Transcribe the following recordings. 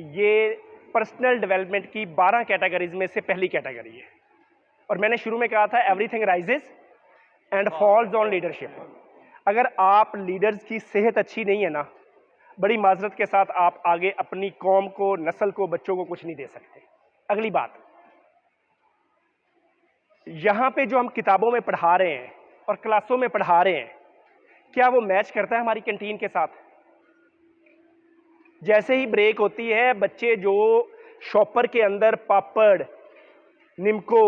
ये personal development की 12 categories में से पहली कैटेगरी है। और मैंने शुरू में कहा था everything rises and falls on leadership. अगर आप लीडर्स की सेहत अच्छी नहीं है ना, बड़ी माजरत के साथ आप आगे अपनी कौम को, नस्ल को, बच्चों को कुछ नहीं दे सकते। अगली बात, यहां पे जो हम किताबों में पढ़ा रहे हैं और क्लासों में पढ़ा रहे हैं, क्या वो मैच करता है हमारी कैंटीन के साथ? जैसे ही ब्रेक होती है, बच्चे जो शॉपर के अंदर पापड़, निमको,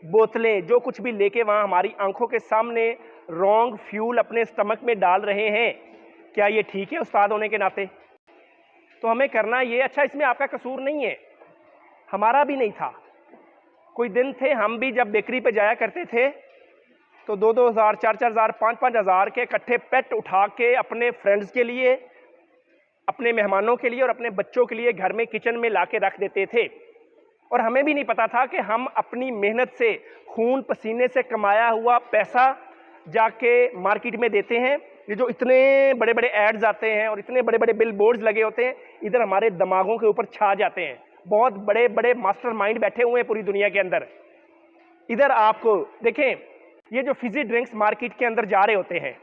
बोतलें, जो कुछ भी लेके वहां हमारी आंखों के सामने रॉन्ग फ्यूल अपने स्टमक में डाल रहे हैं, क्या ये ठीक है उस्ताद होने के नाते? तो हमें करना ये, अच्छा इसमें आपका कसूर नहीं है, हमारा भी नहीं था। कोई दिन थे हम भी जब बेकरी पे जाया करते थे तो 2-2 हज़ार, 4-4 हज़ार, 5-5 हज़ार के इकट्ठे पेट उठा के अपने फ्रेंड्स के लिए, अपने मेहमानों के लिए और अपने बच्चों के लिए घर में किचन में ला के रख देते थे। और हमें भी नहीं पता था कि हम अपनी मेहनत से, खून पसीने से कमाया हुआ पैसा जाके मार्केट में देते हैं। ये जो इतने बड़े बड़े एड्स आते हैं और इतने बड़े बड़े बिल बोर्ड्स लगे होते हैं, इधर हमारे दिमागों के ऊपर छा जाते हैं। बहुत बड़े बड़े मास्टरमाइंड बैठे हुए हैं पूरी दुनिया के अंदर। इधर आपको देखें, ये जो फिजी ड्रिंक्स मार्केट के अंदर जा रहे होते हैं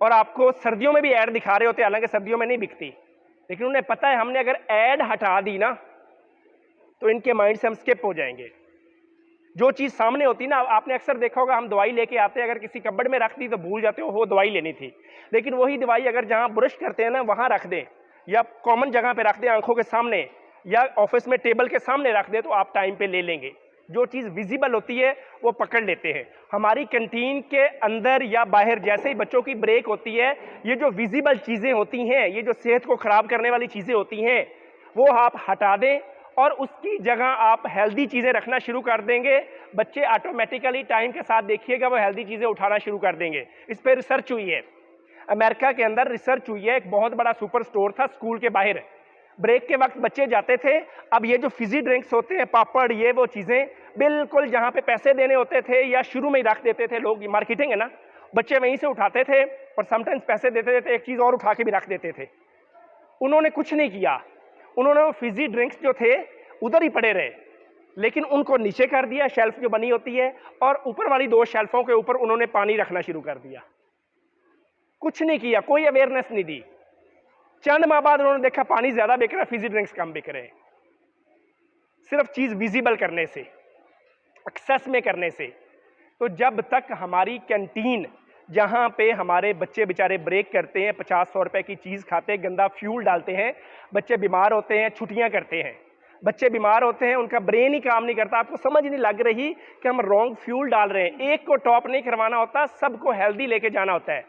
और आपको सर्दियों में भी ऐड दिखा रहे होते हैं, हालांकि सर्दियों में नहीं बिकती, लेकिन उन्हें पता है हमने अगर ऐड हटा दी ना तो इनके माइंड से हम स्किप हो जाएंगे। जो चीज सामने होती ना, आपने अक्सर देखा होगा, हम दवाई लेके आते हैं, अगर किसी कब्बड़ में रख दी तो भूल जाते हो वो दवाई लेनी थी, लेकिन वही दवाई अगर जहां ब्रश करते हैं ना वहां रख दें, या कॉमन जगह पे रख दें, आंखों के सामने या ऑफिस में टेबल के सामने रख दें, तो आप टाइम पे ले लेंगे। जो चीज विजिबल होती है वो पकड़ लेते हैं। हमारी कैंटीन के अंदर या बाहर जैसे ही बच्चों की ब्रेक होती है, ये जो विजिबल चीजें होती हैं, ये जो सेहत को खराब करने वाली चीजें होती हैं, वो आप हटा दें और उसकी जगह आप हेल्दी चीजें रखना शुरू कर देंगे। बच्चे ऑटोमेटिकली टाइम के साथ देखिएगा वो हेल्दी चीजें उठाना शुरू कर देंगे। इस पर रिसर्च हुई है, अमेरिका के अंदर रिसर्च हुई है। एक बहुत बड़ा सुपर स्टोर था स्कूल के बाहर, ब्रेक के वक्त बच्चे जाते थे, अब ये जो फिजी ड्रिंक्स होते हैं, पापड़, ये वो चीजें बिल्कुल जहां पे पैसे देने होते थे या शुरू में ही रख देते थे लोग, मार्केटिंग है ना, बच्चे वहीं से उठाते थे और समटाइम्स पैसे देते थे, एक चीज और उठा के भी रख देते थे। उन्होंने कुछ नहीं किया, उन्होंने वो फिजी ड्रिंक्स जो थे उधर ही पड़े रहे, लेकिन उनको नीचे कर दिया, शेल्फ जो बनी होती है, और ऊपर वाली 2 शेल्फों के ऊपर उन्होंने पानी रखना शुरू कर दिया। कुछ नहीं किया, कोई अवेयरनेस नहीं दी। चंद माह बाद उन्होंने देखा पानी ज्यादा बिक रहा है, फिजी ड्रिंक्स कम बिक रहे हैं। सिर्फ चीज विजिबल करने से, एक्सेस में करने से। तो जब तक हमारी कैंटीन, जहां पे हमारे बच्चे बेचारे ब्रेक करते हैं, 50-100 रुपए की चीज खाते हैं, गंदा फ्यूल डालते हैं, बच्चे बीमार होते हैं, छुट्टियां करते हैं, बच्चे बीमार होते हैं, उनका ब्रेन ही काम नहीं करता, आपको समझ नहीं लग रही कि हम रॉन्ग फ्यूल डाल रहे हैं। एक को टॉप नहीं करवाना होता, सबको हेल्दी लेके जाना होता है।